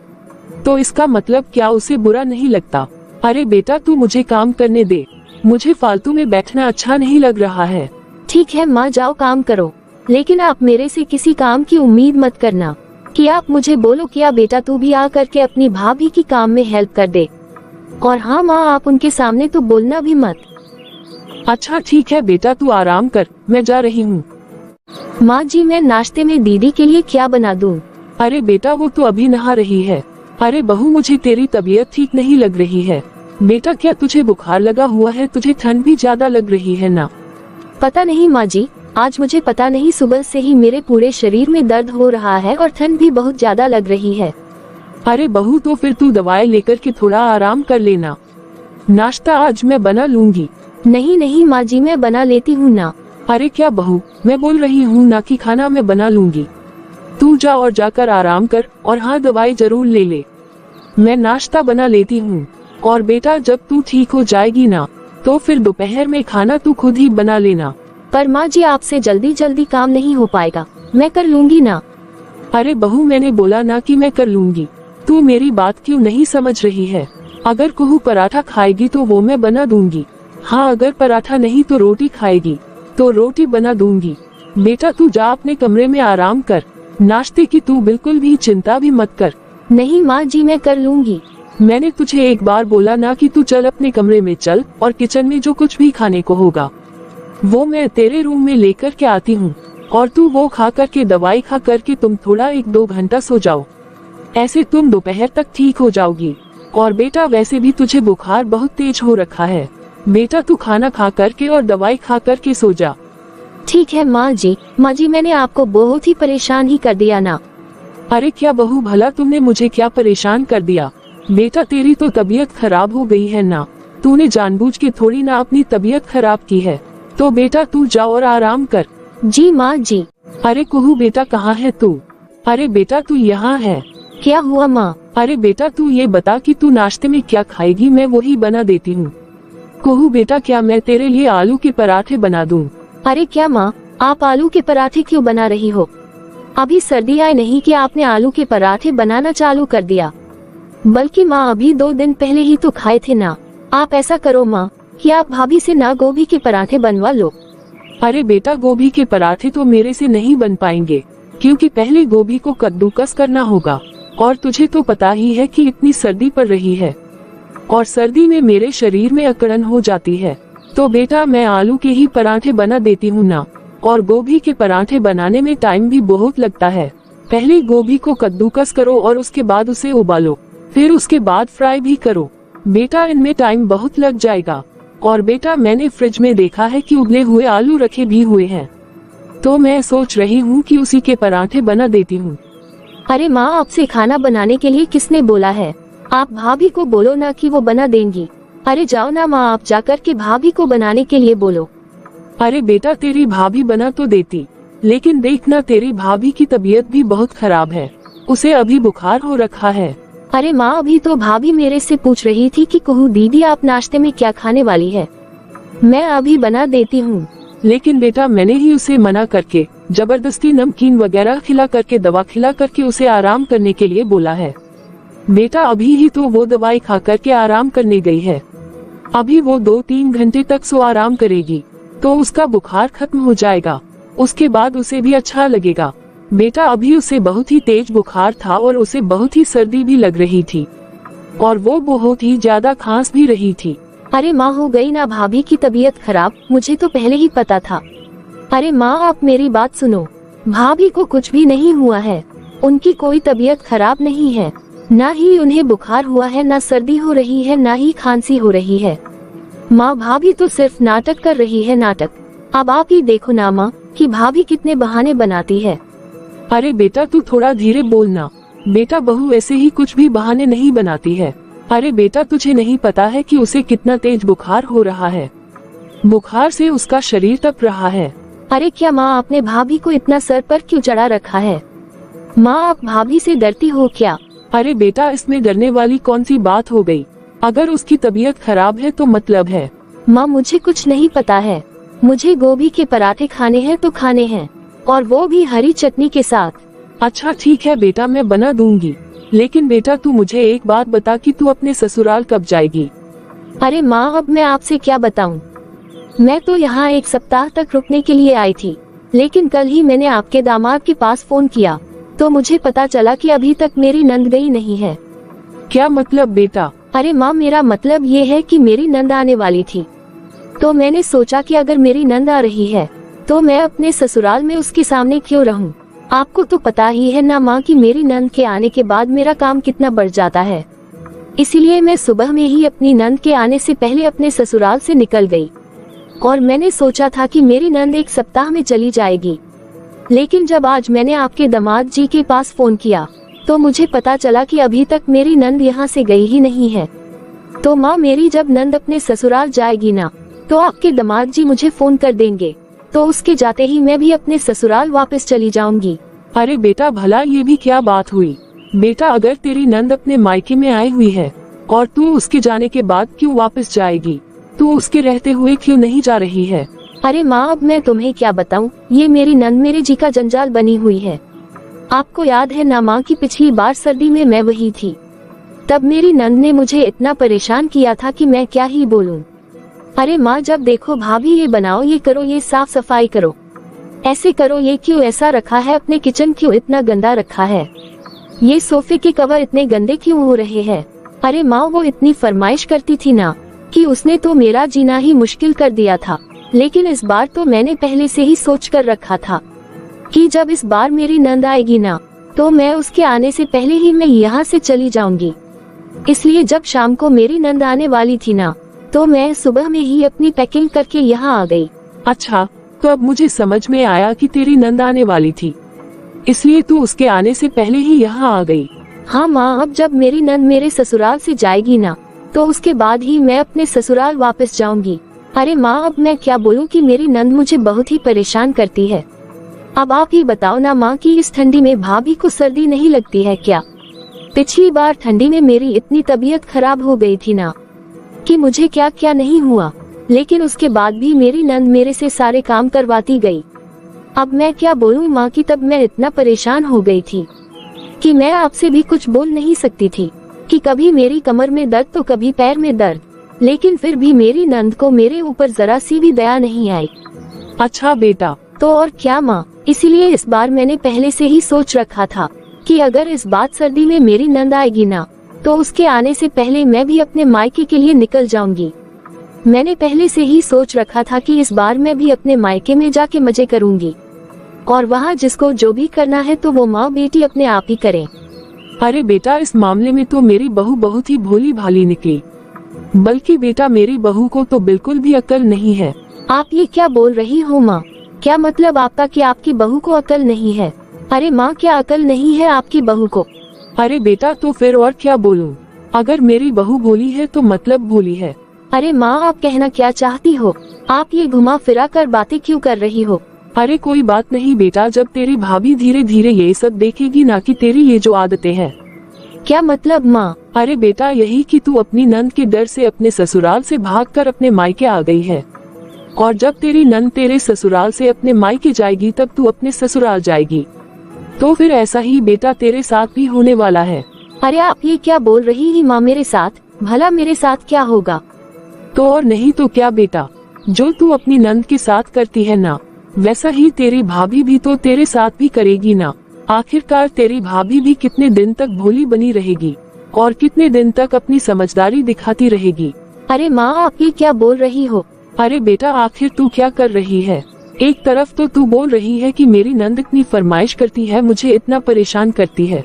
Speaker 2: तो इसका मतलब क्या उसे बुरा नहीं लगता? अरे बेटा तू मुझे काम करने दे, मुझे फालतू में बैठना अच्छा नहीं लग रहा है।
Speaker 1: ठीक है माँ, जाओ काम करो, लेकिन आप मेरे से किसी काम की उम्मीद मत करना कि आप मुझे बोलो क्या बेटा तू भी आ करके अपनी भाभी की काम में हेल्प कर दे। और हाँ माँ, आप उनके सामने तो बोलना भी मत।
Speaker 2: अच्छा ठीक है बेटा तू आराम कर, मैं जा रही हूँ।
Speaker 1: माँ जी, मैं नाश्ते में दीदी के लिए क्या बना दूँ?
Speaker 2: अरे बेटा वो तो अभी नहा रही है। अरे बहू मुझे तेरी तबीयत ठीक नहीं लग रही है। बेटा क्या तुझे बुखार लगा हुआ है? तुझे ठंड भी ज्यादा लग रही है ना?
Speaker 1: पता नहीं माँ जी, आज मुझे पता नहीं, सुबह से ही मेरे पूरे शरीर में दर्द हो रहा है और ठंड भी बहुत ज्यादा लग रही है।
Speaker 2: अरे बहू तो फिर तू दवाई लेकर के थोड़ा आराम कर लेना, नाश्ता आज मैं बना लूंगी।
Speaker 1: नहीं नहीं माँ जी, मैं बना लेती हूँ ना।
Speaker 2: अरे क्या बहू, मैं बोल रही हूँ ना कि खाना मैं बना लूंगी, तू जा और जाकर आराम कर और हाँ दवाई जरूर ले ले, मैं नाश्ता बना लेती हूँ। और बेटा जब तू ठीक हो जाएगी ना तो फिर दोपहर में खाना तू खुद ही बना लेना।
Speaker 1: पर माँ जी आपसे जल्दी जल्दी काम नहीं हो पाएगा, मैं कर लूंगी ना।
Speaker 2: अरे बहू मैंने बोला ना कि मैं कर लूंगी, तू मेरी बात क्यों नहीं समझ रही है? अगर कहूँ पराठा खाएगी तो वो मैं बना दूंगी, हाँ अगर पराठा नहीं तो रोटी खाएगी तो रोटी बना दूंगी। बेटा तू जा अपने कमरे में आराम कर, नाश्ते की तू बिल्कुल भी चिंता भी मत कर।
Speaker 1: नहीं माँ जी, मैं कर लूंगी।
Speaker 2: मैंने तुझे एक बार बोला ना कि तू चल अपने कमरे में चल और किचन में जो कुछ भी खाने को होगा वो मैं तेरे रूम में लेकर के आती हूँ और तू वो खा करके दवाई खा करके तुम थोड़ा 1-2 घंटा सो जाओ, ऐसे तुम दोपहर तक ठीक हो जाओगी। और बेटा वैसे भी तुझे बुखार बहुत तेज हो रखा है, बेटा तू खाना खा करके और दवाई खा करके सो जा।
Speaker 1: ठीक है माँ जी। माँ जी मैंने आपको बहुत ही परेशान ही कर दिया ना।
Speaker 2: अरे क्या बहू, भला तुमने मुझे क्या परेशान कर दिया? बेटा तेरी तो तबीयत खराब हो गई है ना, तूने जानबूझ के थोड़ी ना अपनी तबीयत खराब की है, तो बेटा तू जा और आराम कर।
Speaker 1: जी माँ जी।
Speaker 2: अरे कुहू बेटा कहाँ है तू? अरे बेटा तू यहाँ है।
Speaker 1: क्या हुआ माँ?
Speaker 2: अरे बेटा तू ये बता कि तू नाश्ते में क्या खाएगी, मैं वही बना देती हूँ। कुहू बेटा क्या मैं तेरे लिए आलू के पराठे बना दूँ?
Speaker 1: अरे क्या माँ, आप आलू के पराठे क्यों बना रही हो? अभी सर्दी आई नहीं कि आपने आलू के पराठे बनाना चालू कर दिया, बल्कि माँ अभी 2 दिन पहले ही तो खाए थे ना। आप ऐसा करो माँ कि आप भाभी से ना गोभी के पराठे बनवा लो।
Speaker 2: अरे बेटा गोभी के पराठे तो मेरे से नहीं बन पाएंगे, क्योंकि पहले गोभी को कद्दूकस करना होगा और तुझे तो पता ही है कि इतनी सर्दी पड़ रही है और सर्दी में मेरे शरीर में अकड़न हो जाती है, तो बेटा मैं आलू के ही पराठे बना देती हूँ ना। और गोभी के पराठे बनाने में टाइम भी बहुत लगता है, पहले गोभी को कद्दूकस करो और उसके बाद उसे उबालो, फिर उसके बाद फ्राई भी करो, बेटा इनमें टाइम बहुत लग जाएगा। और बेटा मैंने फ्रिज में देखा है कि उबले हुए आलू रखे भी हुए हैं, तो मैं सोच रही हूँ कि उसी के पराठे बना देती हूँ।
Speaker 1: अरे माँ, आपसे खाना बनाने के लिए किसने बोला है? आप भाभी को बोलो ना कि वो बना देंगी। अरे जाओ ना माँ, आप जाकर के भाभी को बनाने के लिए बोलो।
Speaker 2: अरे बेटा, तेरी भाभी बना तो देती, लेकिन देखना तेरी भाभी की तबीयत भी बहुत खराब है, उसे अभी बुखार हो रखा है।
Speaker 1: अरे माँ, अभी तो भाभी मेरे से पूछ रही थी कि कहूँ दीदी आप नाश्ते में क्या खाने वाली है, मैं अभी बना देती हूँ।
Speaker 2: लेकिन बेटा, मैंने ही उसे मना करके जबरदस्ती नमकीन वगैरह खिला करके, दवा खिला करके उसे आराम करने के लिए बोला है। बेटा, अभी ही तो वो दवाई खा करके आराम करने गई है, अभी वो 2-3 घंटे तक सो आराम करेगी तो उसका बुखार खत्म हो जाएगा, उसके बाद उसे भी अच्छा लगेगा। बेटा, अभी उसे बहुत ही तेज बुखार था और उसे बहुत ही सर्दी भी लग रही थी और वो बहुत ही ज्यादा खांस भी रही थी।
Speaker 1: अरे माँ, हो गई ना भाभी की तबीयत खराब, मुझे तो पहले ही पता था। अरे माँ, आप मेरी बात सुनो, भाभी को कुछ भी नहीं हुआ है, उनकी कोई तबीयत खराब नहीं है, ना ही उन्हें बुखार हुआ है, ना सर्दी हो रही है, ना ही खांसी हो रही है। माँ, भाभी तो सिर्फ नाटक कर रही है, नाटक। अब आप ही देखो ना माँ कि भाभी कितने बहाने बनाती है।
Speaker 2: अरे बेटा, तू थोड़ा धीरे बोलना। बेटा, बहू ऐसे ही कुछ भी बहाने नहीं बनाती है। अरे बेटा, तुझे नहीं पता है कि उसे कितना तेज बुखार हो रहा है, बुखार से उसका शरीर तप रहा है।
Speaker 1: अरे क्या माँ, आपने भाभी को इतना सर पर क्यों चढ़ा रखा है? माँ, आप भाभी से डरती हो क्या?
Speaker 2: अरे बेटा, इसमें डरने वाली कौन सी बात हो गई? अगर उसकी तबीयत खराब है तो मतलब है।
Speaker 1: माँ, मुझे कुछ नहीं पता है, मुझे गोभी के पराठे खाने हैं तो खाने हैं, और वो भी हरी चटनी के साथ।
Speaker 2: अच्छा ठीक है बेटा, मैं बना दूंगी, लेकिन बेटा तू मुझे एक बात बता कि तू अपने ससुराल कब जाएगी?
Speaker 1: अरे माँ, अब मैं आपसे क्या बताऊँ, मैं तो यहाँ 1 सप्ताह तक रुकने के लिए आई थी, लेकिन कल ही मैंने आपके दामाद के पास फोन किया तो मुझे पता चला कि अभी तक मेरी नंद गई नहीं है।
Speaker 2: क्या मतलब बेटा?
Speaker 1: अरे माँ, मेरा मतलब ये है कि मेरी नंद आने वाली थी, तो मैंने सोचा कि अगर मेरी नंद आ रही है तो मैं अपने ससुराल में उसके सामने क्यों रहूं। आपको तो पता ही है ना माँ कि मेरी नंद के आने के बाद मेरा काम कितना बढ़ जाता है, इसीलिए मैं सुबह में ही अपनी नंद के आने से पहले अपने ससुराल से निकल गई और मैंने सोचा था कि मेरी नंद 1 सप्ताह में चली जाएगी। लेकिन जब आज मैंने आपके दामाद जी के पास फोन किया तो मुझे पता चला कि अभी तक मेरी नंद यहाँ से गई ही नहीं है। तो माँ, मेरी जब नंद अपने ससुराल जाएगी ना तो आपके दामाद जी मुझे फोन कर देंगे, तो उसके जाते ही मैं भी अपने ससुराल वापस चली जाऊंगी।
Speaker 2: अरे बेटा, भला ये भी क्या बात हुई? बेटा, अगर तेरी नंद अपने मायके में आई हुई है और तू उसके जाने के बाद क्यों वापस जाएगी? तू उसके रहते हुए क्यों नहीं जा रही है?
Speaker 1: अरे माँ, अब मैं तुम्हें क्या बताऊँ, ये मेरी नंद मेरे जी का जंजाल बनी हुई है। आपको याद है ना माँ कि पिछली बार सर्दी में मैं वही थी, तब मेरी नंद ने मुझे इतना परेशान किया था कि मैं क्या ही बोलूं। अरे माँ, जब देखो भाभी ये बनाओ, ये करो, ये साफ सफाई करो, ऐसे करो, ये क्यों ऐसा रखा है, अपने किचन क्यों इतना गंदा रखा है, ये सोफे के कवर इतने गंदे क्यों हो रहे हैं। अरे माँ, वो इतनी फरमाइश करती थी ना कि उसने तो मेरा जीना ही मुश्किल कर दिया था। लेकिन इस बार तो मैंने पहले से ही सोच कर रखा था कि जब इस बार मेरी नंद आएगी ना तो मैं उसके आने से पहले ही मैं यहाँ से चली जाऊंगी। इसलिए जब शाम को मेरी नंद आने वाली थी ना तो मैं सुबह में ही अपनी पैकिंग करके यहाँ आ गई।
Speaker 2: अच्छा, तो अब मुझे समझ में आया कि तेरी नंद आने वाली थी, इसलिए तू उसके आने से पहले ही यहाँ आ गई।
Speaker 1: हाँ माँ, अब जब मेरी नंद मेरे ससुराल से जाएगी ना तो उसके बाद ही मैं अपने ससुराल वापस जाऊंगी। अरे माँ, अब मैं क्या बोलूँ कि मेरी नंद मुझे बहुत ही परेशान करती है। अब आप ही बताओ ना माँ कि इस ठंडी में भाभी को सर्दी नहीं लगती है क्या? पिछली बार ठंडी में मेरी इतनी तबीयत खराब हो गई थी ना कि मुझे क्या क्या नहीं हुआ, लेकिन उसके बाद भी मेरी नंद मेरे से सारे काम करवाती गई। अब मैं क्या बोलूँ माँ कि तब मैं इतना परेशान हो गई थी कि मैं आपसे भी कुछ बोल नहीं सकती थी कि कभी मेरी कमर में दर्द तो कभी पैर में दर्द, लेकिन फिर भी मेरी नंद को मेरे ऊपर जरा सी भी दया नहीं आई।
Speaker 2: अच्छा बेटा,
Speaker 1: तो और क्या माँ, इसीलिए इस बार मैंने पहले से ही सोच रखा था कि अगर इस बार सर्दी में मेरी नंद आएगी ना तो उसके आने से पहले मैं भी अपने मायके के लिए निकल जाऊंगी। मैंने पहले से ही सोच रखा था कि इस बार मैं भी अपने मायके में जाके मजे करूंगी और वहाँ जिसको जो भी करना है तो वो माँ बेटी अपने आप ही करें।
Speaker 2: अरे बेटा, इस मामले में तो मेरी बहू बहुत ही भोली भाली निकली, बल्कि बेटा मेरी बहू को तो बिल्कुल भी अक्ल नहीं है।
Speaker 1: आप ये क्या बोल रही हो माँ? क्या मतलब आपका कि आपकी बहू को अक्ल नहीं है? अरे माँ, क्या अकल नहीं है आपकी बहू को?
Speaker 2: अरे बेटा, तो फिर और क्या बोलूं? अगर मेरी बहू भोली है तो मतलब भोली है।
Speaker 1: अरे माँ, आप कहना क्या चाहती हो? आप ये घुमा फिरा कर बातें क्यों कर रही हो?
Speaker 2: अरे कोई बात नहीं बेटा, जब तेरी भाभी धीरे धीरे ये सब देखेगी ना कि तेरी ये जो आदतें हैं।
Speaker 1: क्या मतलब माँ?
Speaker 2: अरे बेटा, यही कि तू अपनी नंद के डर से अपने ससुराल से भागकर अपने मायके आ गई है, और जब तेरी नंद तेरे ससुराल से अपने मायके जाएगी तब तू अपने ससुराल जाएगी। तो फिर ऐसा ही बेटा तेरे साथ भी होने वाला है।
Speaker 1: अरे आप ये क्या बोल रही है माँ? मेरे साथ? भला मेरे साथ क्या होगा?
Speaker 2: तो और नहीं तो क्या बेटा, जो तू अपनी नंद के साथ करती है ना, वैसा ही तेरी भाभी भी तो तेरे साथ भी करेगी ना। आखिरकार तेरी भाभी भी कितने दिन तक भोली बनी रहेगी और कितने दिन तक अपनी समझदारी दिखाती रहेगी।
Speaker 1: अरे माँ, आप ये क्या बोल रही हो?
Speaker 2: अरे बेटा, आखिर तू क्या कर रही है? एक तरफ तो तू बोल रही है कि मेरी नंद इतनी फरमाइश करती है, मुझे इतना परेशान करती है,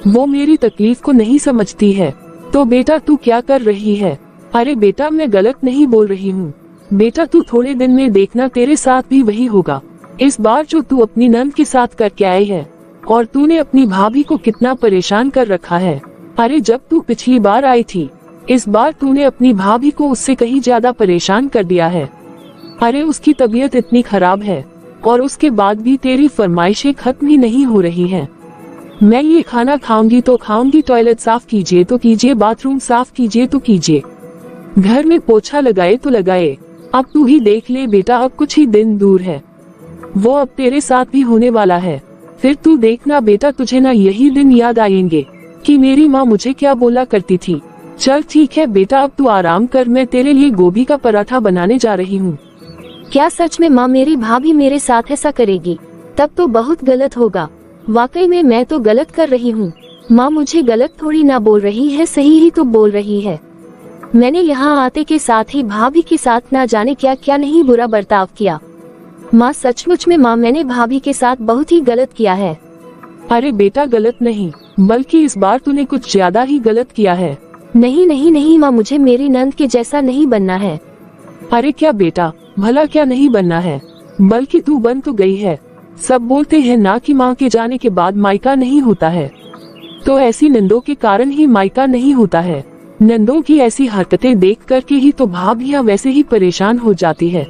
Speaker 2: वो मेरी तकलीफ को नहीं समझती है। तो बेटा तू क्या कर रही है? अरे बेटा, मैं गलत नहीं बोल रही हूँ बेटा, तू थोड़े दिन में देखना तेरे साथ भी वही होगा। इस बार जो तू अपनी नंद के साथ करके आई है, और तूने अपनी भाभी को कितना परेशान कर रखा है। अरे जब तू पिछली बार आई थी, इस बार तूने अपनी भाभी को उससे कहीं ज्यादा परेशान कर दिया है। अरे उसकी तबीयत इतनी खराब है और उसके बाद भी तेरी फरमाइशें खत्म ही नहीं हो रही हैं। मैं ये खाना खाऊंगी तो खाऊंगी, टॉयलेट साफ कीजिए तो कीजिए, बाथरूम साफ कीजिए तो कीजिए, घर में पोछा लगाए तो लगाए। अब तू ही देख ले बेटा, अब कुछ ही दिन दूर है, वो अब तेरे साथ भी होने वाला है। फिर तू देखना बेटा, तुझे ना यही दिन याद आएंगे कि मेरी माँ मुझे क्या बोला करती थी। चल ठीक है बेटा, अब तू आराम कर, मैं तेरे लिए गोभी का पराठा बनाने जा रही हूँ।
Speaker 1: क्या सच में माँ मेरी भाभी मेरे साथ ऐसा करेगी? तब तो बहुत गलत होगा। वाकई में मैं तो गलत कर रही हूँ। माँ मुझे गलत थोड़ी ना बोल रही है, सही ही तो बोल रही है। मैंने यहाँ आते के साथ ही भाभी के साथ ना जाने क्या क्या नहीं बुरा बर्ताव किया। माँ सचमुच में माँ, मैंने भाभी के साथ बहुत ही गलत किया है।
Speaker 2: अरे बेटा, गलत नहीं, बल्कि इस बार तूने कुछ ज्यादा ही गलत किया है।
Speaker 1: नहीं नहीं नहीं माँ, मुझे मेरी नंद के जैसा नहीं बनना है।
Speaker 2: अरे क्या बेटा, भला क्या नहीं बनना है, बल्कि तू बन तो गई है। सब बोलते हैं ना कि माँ के जाने के बाद मायका नहीं होता है, तो ऐसी नंदों के कारण ही मायका नहीं होता है। नंदों की ऐसी हरकतें देख करके ही तो भाभियाँ वैसे ही परेशान हो जाती है।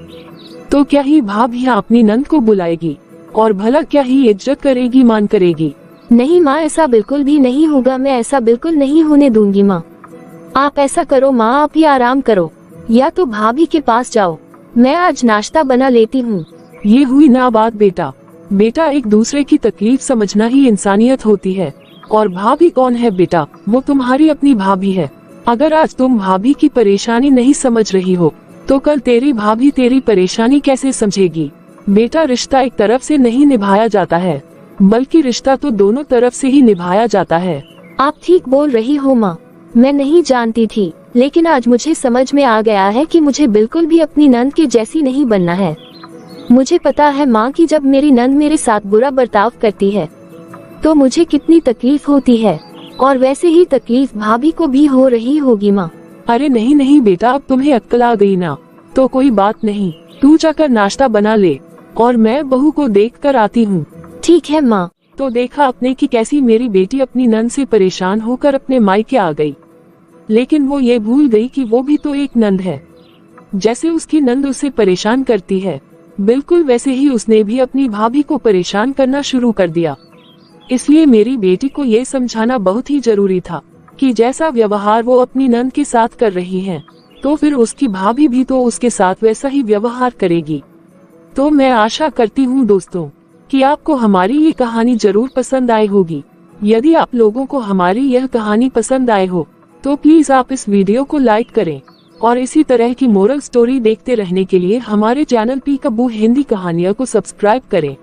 Speaker 2: तो क्या ही भाभियाँ अपनी नंद को बुलाएगी, और भला क्या ही इज्जत करेगी, मान करेगी?
Speaker 1: नहीं माँ, ऐसा बिल्कुल भी नहीं होगा, मैं ऐसा बिल्कुल नहीं होने दूंगी माँ। आप ऐसा करो माँ, आप ही आराम करो, या तो भाभी के पास जाओ, मैं आज नाश्ता बना लेती हूँ।
Speaker 2: ये हुई ना बात बेटा। बेटा, एक दूसरे की तकलीफ समझना ही इंसानियत होती है। और भाभी कौन है बेटा? वो तुम्हारी अपनी भाभी है। अगर आज तुम भाभी की परेशानी नहीं समझ रही हो, तो कल तेरी भाभी तेरी परेशानी कैसे समझेगी? बेटा, रिश्ता एक तरफ से नहीं निभाया जाता है, बल्कि रिश्ता तो दोनों तरफ से ही निभाया जाता है।
Speaker 1: आप ठीक बोल रही हो माँ, मैं नहीं जानती थी, लेकिन आज मुझे समझ में आ गया है कि मुझे बिल्कुल भी अपनी नंद के जैसी नहीं बनना है। मुझे पता है माँ कि जब मेरी नंद मेरे साथ बुरा बर्ताव करती है तो मुझे कितनी तकलीफ होती है, और वैसे ही तकलीफ भाभी को भी हो रही होगी माँ।
Speaker 2: अरे नहीं नहीं बेटा, अब तुम्हें अक्ल आ गई ना, तो कोई बात नहीं, तू जाकर नाश्ता बना ले और मैं बहू को देख कर आती हूँ।
Speaker 1: ठीक है माँ।
Speaker 2: तो देखा आपने कि कैसी मेरी बेटी अपनी नंद से परेशान होकर अपने मायके आ गई, लेकिन वो ये भूल गई कि वो भी तो एक नंद है। जैसे उसकी नंद उसे परेशान करती है, बिल्कुल वैसे ही उसने भी अपनी भाभी को परेशान करना शुरू कर दिया। इसलिए मेरी बेटी को ये समझाना बहुत ही जरूरी था कि जैसा व्यवहार वो अपनी नंद के साथ कर रही है, तो फिर उसकी भाभी भी तो उसके साथ वैसा ही व्यवहार करेगी। तो मैं आशा करती हूँ दोस्तों कि आपको हमारी ये कहानी जरूर पसंद आई होगी। यदि आप लोगों को हमारी यह कहानी पसंद आए हो, तो प्लीज आप इस वीडियो को लाइक करें, और इसी तरह की मोरल स्टोरी देखते रहने के लिए हमारे चैनल पीकाबू हिंदी कहानियों को सब्सक्राइब करें।